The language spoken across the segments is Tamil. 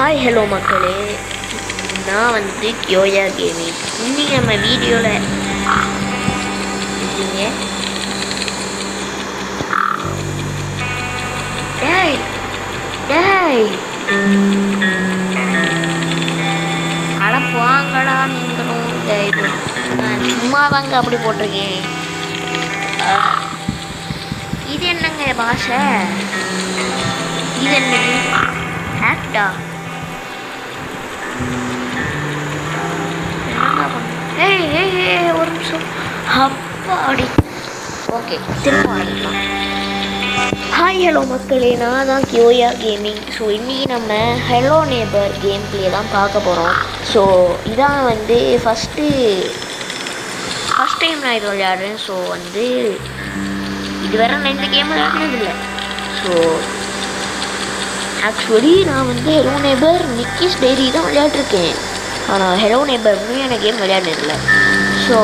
ஹாய் ஹலோ மக்களே, நான் வந்து கியோயா கேமிங். இன்னைக்கு நம்ம வீடியோவில் இருக்கீங்க. டேய் டேய் அட போங்கடா நீங்களும். இது நான் சும்மா தாங்க அப்படி போட்டிருக்கேன். இது என்னங்க பாஷை? இது என்னது ஆக்டா? ஒரு நிமிஷம். அப்பாடி. ஓகே, திரும்ப ஆரம்பிக்கலாம். ஹாய் ஹலோ மக்களே, நான் தான் கியோயா கேமிங். ஸோ இன்றைக்கி நம்ம ஹலோ நேபர் கேம் பிளே தான் பார்க்க போகிறோம். ஸோ இதான் வந்து ஃபஸ்ட் டைம் நான் இது விளையாடுறேன். ஸோ வந்து இதுவரை நான் இந்த கேம் விளையாடுனதில்லை. ஸோ ஆக்சுவலி நான் வந்து ஹெலோ நேபர் நிக்கிஸ் டைரி தான் விளையாட்ருக்கேன். ஆனால் ஹெலோ நேபர் உண்மையான கேம் விளையாடுனதில்லை. ஸோ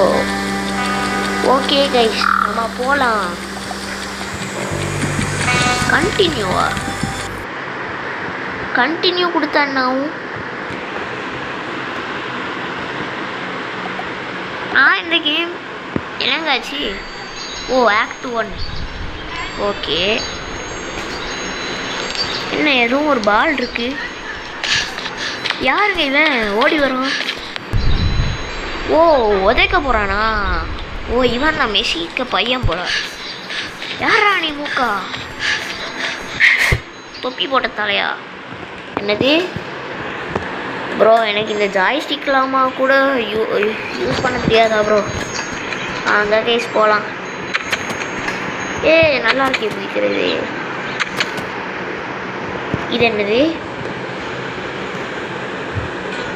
ஓகே கைஸ், நம்ம போகலாம். கண்டினியூ கொடுத்தான்னாவும் இந்த கேம் என்னங்காச்சு? ஓ, ஆக்ட் 1. ஓகே, என்ன எதுவும் ஒரு பால் இருக்கு. யாருங்க இவன் ஓடி வரும்? ஓ, உதைக்க போறானா? ஓ, இவன் நான் மெஸ்ஸிக்கு பையன் போல. யாரா நீ? மூக்கா தொப்பி போட்ட தலையா? என்னது ப்ரோ, எனக்கு இந்த ஜாய்ஸ்டிக்லாமா கூட யூஸ் பண்ண தெரியாதா ப்ரோ? அங்கே கேஸ் போகலாம். நல்லா இருக்கே பிடிக்கிறது. இது என்னது?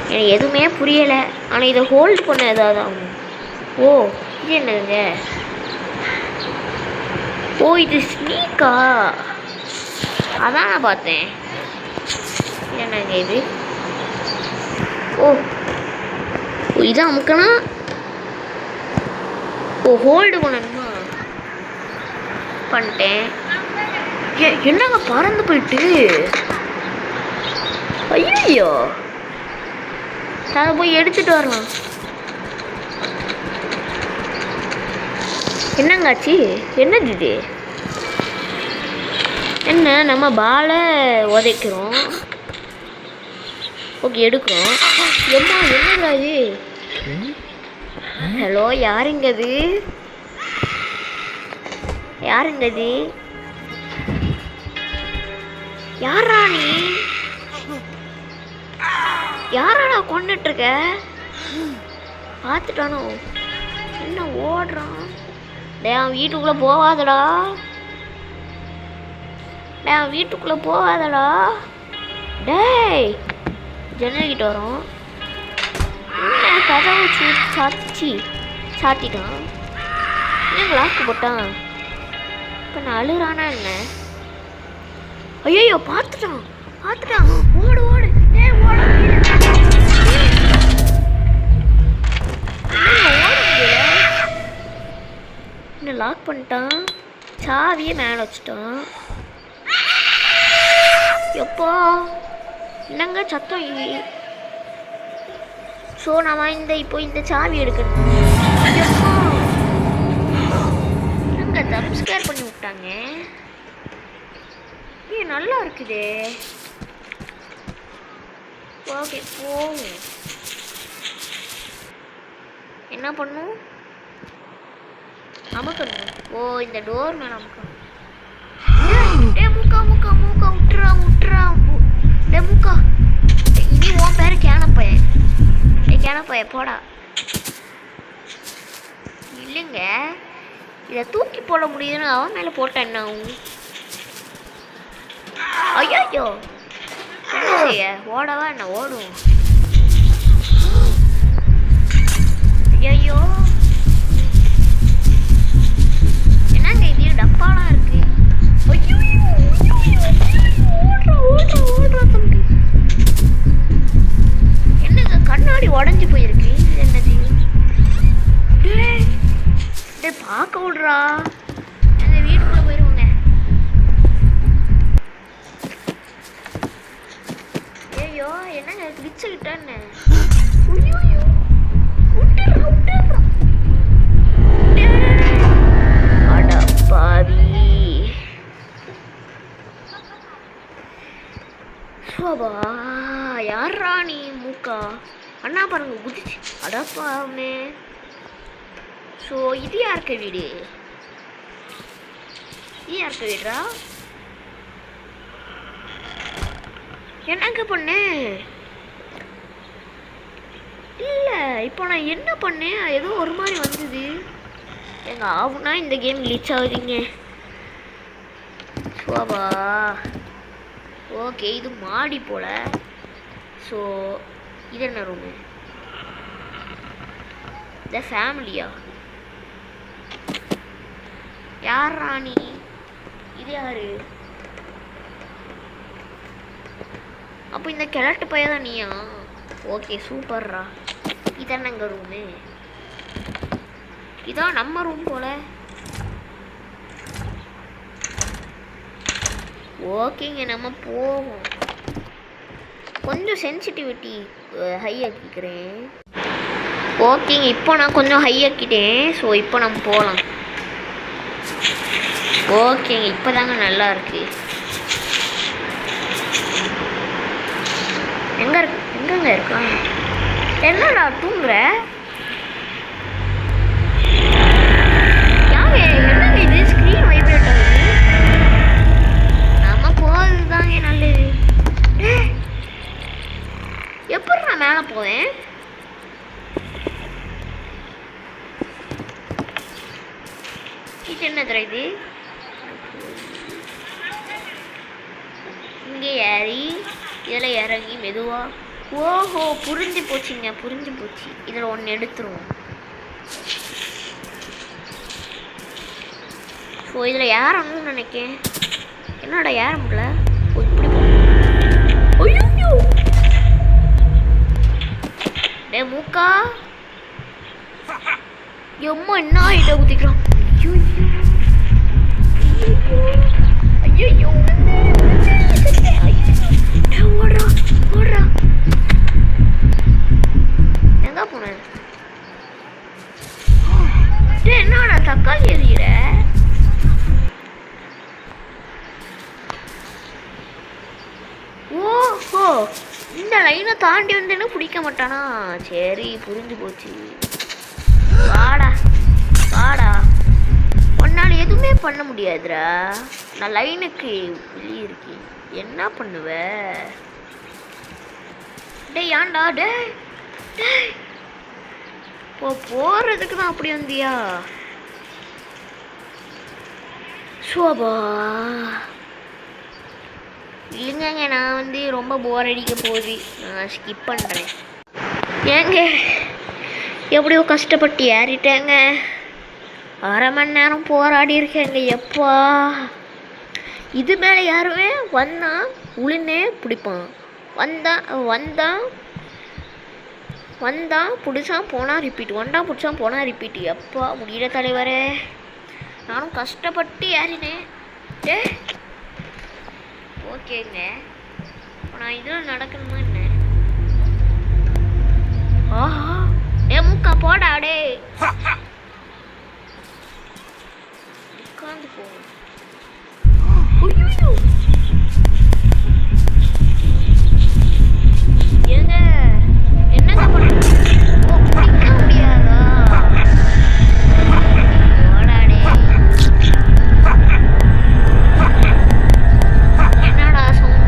எனக்கு எதுவுமே புரியலை. ஆனால் இதை ஹோல்ட் பண்ண ஏதாவது ஆகும். ஓ, இது என்னதுங்க? ஓ, இது ஸ்னீக்கா? அதான் நான் பார்த்தேன். என்னங்க இது? ஓ, இதான் அமுக்கனா? ஓ, ஹோல்டு பண்ணணுமா? பண்ணிட்டேன். என்னங்க பறந்து போயிட்டு? ஐயோ, அதை போய் எடுத்துட்டு வரலாம். என்னங்காச்சு? என்னது இது? என்ன நம்ம பாலை உதைக்கிறோம். ஓகே, எடுக்கிறோம். எம்மா, என்னடா இது? ஹலோ, யாருங்க அது? யாருங்க அது? யாரா நீ? யாராடா கொண்டுட்டு இருக்க? பார்த்துட்டானோ? என்ன ஓடுறான்? டேய், வீட்டுக்குள்ளே போகாதடா. டேய், வீட்டுக்குள்ளே போகாதடா. டேய், ஜன்னல்கிட்ட வரோம். என்ன கதவை சாத்திட்டான்? என்ன லாக்கு போட்டான்? இப்போ நான் அழுறானா என்ன? ஐயோ, பார்த்துட்டான். ஓடு ஓடு. என்ன லாக் பண்ணிட்டான்? சாவியை மேலே வச்சுட்டான். எப்போ என்னங்க சத்தம்? ஸோ நம்ம இப்போ இந்த சாவி எடுக்கணும். என்னங்க ஜம்ப்ஸ்கேர் பண்ணி விட்டாங்க? நல்லா இருக்குதே. ஓகே, போவோம். என்ன பண்ணும்? அமுக்கணும். ஓ, இந்த டோர் மேலே அமுக்கணும். மூக்கா விட்டுறா. மூக்கா, இனி உன் பேரு கேனப்பைய போடா. இல்லைங்க, இதை தூக்கி போட முடியுதுன்னு அவன் மேலே போட்டேன். என்ன ஆகும்? ஐயோ, என்ன செய்ய? ஓடவா என்ன? ஓடும். ஐயோ, என்னங்க இது? டப்பாலாம் இருக்கு. ஐயோ, ஓடுறா தம்பி. என்னங்க கண்ணாடி உடஞ்சி போயிருக்கு? இது என்னது? பார்க்க விடுறா. எங்க வீட்டுக்குள்ள போயிருவோங்க. ஐயோ அடிச்சுக்கிட்டேன்னு. ஐயோ அடப்பாவி. சோபா யாரா நீ மூக்கா? அண்ணா பாருங்க குதிச்சு. அடப்பாவே. ஸோ இது யாருக்கு வீடு? இது யாருக்கு வீடுறா? என்னங்க பண்ணேன்? இல்லை இப்போ நான் என்ன பண்ணேன்? ஏதோ ஒரு மாதிரி வந்தது. எங்க ஆகுனா இந்த கேம் கிளிச் ஆகுதுங்க. சோபா ஓகே, இது மாடி போல. ஸோ இது என்ன ரூமு? இந்த ஃபேமிலியா? யார் ராணி? இது யாரு? அப்போ இந்த கிழட்டு பையன் தான் நீயா? ஓகே சூப்பர்ரா. இதான எங்கள் ரூமு. இதான் நம்ம ரூம் போல. ஓகேங்க நம்ம போவோம். கொஞ்சம் சென்சிட்டிவிட்டி ஹை ஆக்கிக்கிறேன். ஓகேங்க இப்போ நான் கொஞ்சம் ஹை ஆக்கிட்டேன். ஸோ இப்போ நம்ம போகலாம். ஓகேங்க இப்போ தாங்க நல்லா இருக்கு. எங்கங்க இருக்கா? என்னடா தூங்குற? என்னங்க இது ஸ்க்ரீன் வைப்ரேட் ஆகுது? நம்ம போகிறது தாங்க நல்லது. எப்படி நான் மேலே போவேன்? இது என்ன தெரியுது? இங்கே ஏறி இதில் இறங்கி மெதுவா. ஓஹோ புரிஞ்சு போச்சுங்க, புரிஞ்சு போச்சு. இதில் ஒன்று எடுத்துருவோம். ஸோ இதில் ஏறணும்னு நினைக்கேன். என்னடா ஏற முடியல? இப்படி ஐயோ டே மூக்கா. எம்மா என்ன ஆகிட்ட ஊற்றிக்கிறான். ஐயோ ஓடுறா ஓடுறா. எங்க போன? என்னடா தக்காளி எறிகிற? ஓஹோ இந்த லைனை தாண்டி வந்தேன்னு பிடிக்க மாட்டானா? சரி புரிஞ்சு போச்சு. வாடா வாடா. உன்னால் எதுவுமே பண்ண முடியாதுடா. நான் லைனுக்கு வெளியே இருக்கேன். என்ன பண்ணுவ? டேய் ஏன்டா? டேய் டேய் போகிறதுக்கு தான் அப்படி வந்தியா? சோபா இல்லைங்க, நான் வந்து ரொம்ப போர் அடிக்க போகுது. நான் ஸ்கிப் பண்ணுறேன். ஏங்க எப்படியோ கஷ்டப்பட்டு ஏறிட்டேங்க. அரை மணி நேரம் போராடி இருக்கேங்க. எப்பா இது மேலே யாருமே வந்தான் உளுனே பிடிப்பான். வந்தான் பிடிச்சான் போனால் ரிப்பீட். வந்தான் பிடிச்சான் போனால் ரிப்பீட். எப்பா முடியல தலைவரே. நானும் கஷ்டப்பட்டு ஏறினேன். ஓகேங்க நான் இதில் நடக்கணுமா என்ன? ஆஹா ஏ மூக்கா போடா. டே உட்காந்து போ. ஏங்க என்னங்க பண்ணுங்க? பிடிக்க முடியாதா? போடாடே. என்னடா சவுண்ட்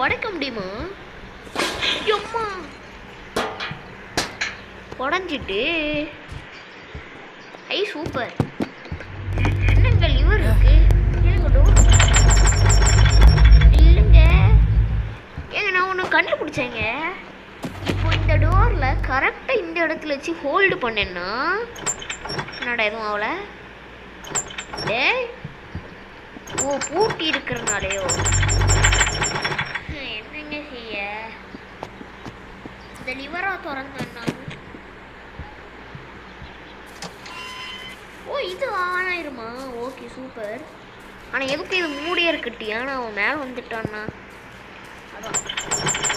உடைக்க முடியுமா? அம்மா உடஞ்சிட்டு. ஐ சூப்பர். என்னங்க லிவர் இருக்கு? இல்லைங்க ஏங்க நான் ஒன்று கண்டுபிடிச்சேங்க. இப்போ இந்த இந்த டோரில் கரெக்டாக இந்த இடத்துல வச்சு ஹோல்டு பண்ணேன்னா என்னடா எதுவும் அவளை டே ஓ பூட்டி இருக்கிறனாலையோ என்னங்க செய்ய இந்த லிவரா திறந்தேன்னா ஓ இது ஆன் ஆயிருமா ஓகே சூப்பர் ஆனால் எதுக்கு இது மூடியே இருக்கட்டி ஆனால் அவன் மேலே வந்துட்டான்னா அதான்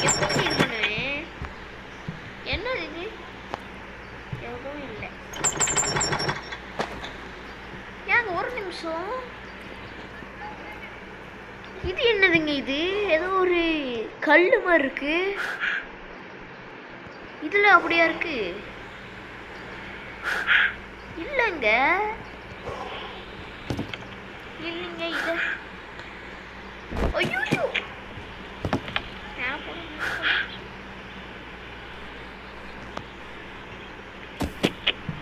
எப்படி இது பண்ணுவேன் என்ன இது எதுவும் இல்லை ஏங்க ஒரு நிமிஷம் இது என்னதுங்க இது ஏதோ ஒரு கல் மாதிரி இருக்கு இதில் அப்படியா இருக்கு இல்லைங்க இல்லைங்க இது ஐயோ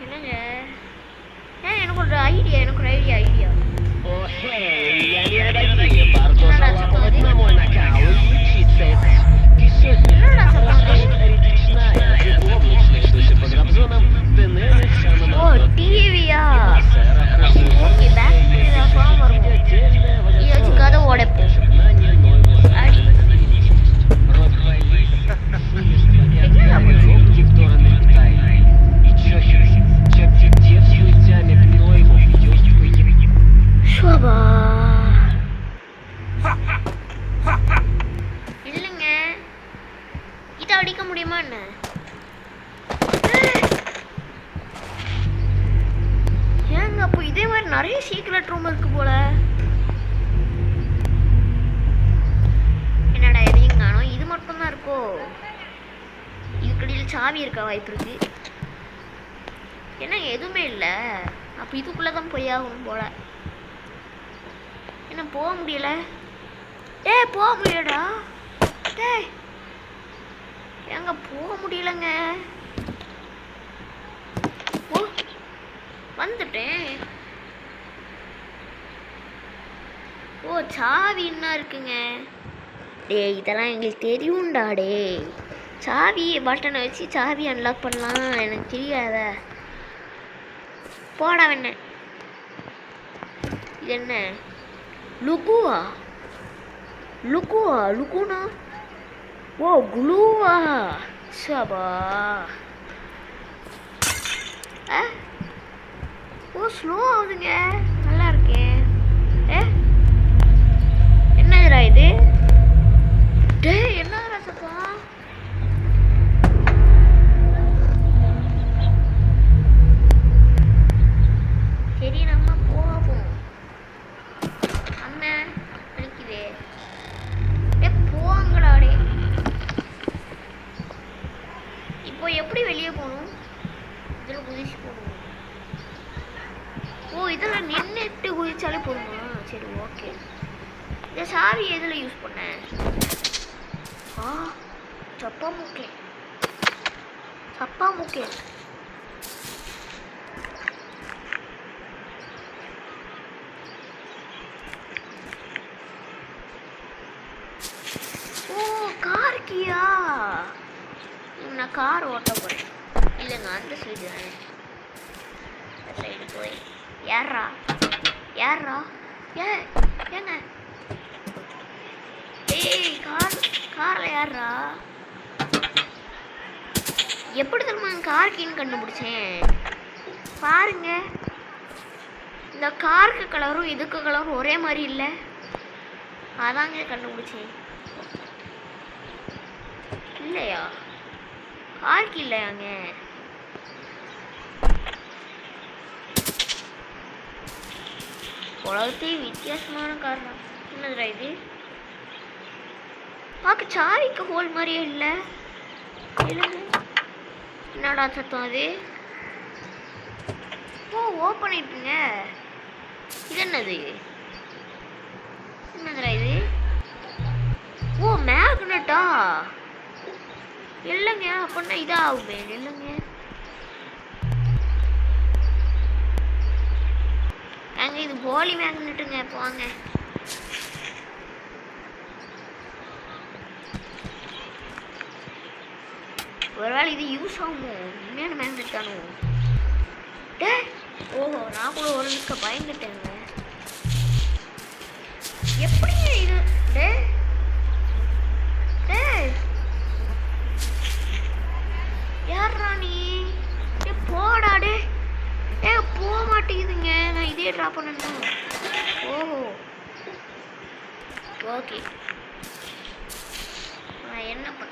என்னங்க எனக்கு ஒரு ஐடியா ஓ டிவியா ஓகே பேட்டரி ஃபார்ம் வரும் இதை வச்சு கதை உடைப்போம் இல்லைங்க இதை அடிக்க முடியுமா என்ன ஏங்க அப்போ இதே மாதிரி நிறைய சீக்ரெட் ரூம் இருக்கு போல என்னடா எதையும் காணோம் இது மட்டும்தான் இருக்கோ இதுக்கடியில் சாவி இருக்க வாய்ப்பு இருக்கு என்ன எதுவுமே இல்லை அப்போ இதுக்குள்ளே தான் போய் ஆகணும் போல என்ன போக முடியல டேய் போக முடியலடா டேய் எங்க போக முடியலங்க ஓ வந்துட்டேன் ஓ சாவி என்ன இருக்குங்க டேய் இதெல்லாம் எங்களுக்கு தெரியும்டா டேய் சாவி பட்டனை வச்சு சாவி அன்லாக் பண்ணலாம் எனக்கு தெரியாத போடா வேண இது என்ன லுகுவா லுகுனா ஓ குளூவா சபா ஓ ஸ்லோ ஆகுதுங்க நல்லா இருக்கே என்னதுடா இது டே என்னதுடா சத்தம் சரி நம்ம போவோம் அண்ணன் நினைக்குதே போங்களாடே இப்போ எப்படி வெளியே போகணும் இதில் குதிச்சு போகணும் ஓ இதில் நின்றுட்டு குதிச்சாலே போதுமா சரி ஓகே இந்த சாவி எதில் யூஸ் பண்ணேன் சப்பா முக்கே கார் கியா நான் கார் ஓட்ட போகிறேன் இல்லைங்க அந்த சைடு தானே அந்த சைடு போய் யாரா ஏங்க ஏய் காரில் யாரா எப்படி தெரியுமா கார் கீன்னு கண்டுபிடிச்சேன் பாருங்க இந்த காருக்கு கலரும் இதுக்கு கலரும் ஒரே மாதிரி இல்லை அதாங்க கண்டுபிடிச்சேன் இல்லையா கார்க்கு இல்லையாங்க உலகத்தையே வித்தியாசமான கார் தான் என்னதுடா இது பார்க்க சாவிக்கு ஹோல் மாதிரியே இல்லை என்னடா சத்தம் அது ஓ ஓப்பன் ஆயிட்டுங்க இது என்னதுடா இது ஓ மேக்னட்டா இல்லைங்க அப்படின்னா இதாகுமே இல்லைங்க அங்க இது போலி மேக்னெட்டுங்க போங்க ஒருவேளை இது யூஸ் ஆகுமோ? உண்மையான மேக்னெட் தானோ? டே ஓஹோ, நான் கூட ஒரு நிமிஷம் பயந்துட்டேங்க. எப்படிங்க இது? டே டே யாரா நீ? டே போடா. டே ஏ போக மாட்டேங்குதுங்க. நான் இதே ட்ரா பண்ணணும். ஓஹோ ஓகே, நான் என்ன பண்ண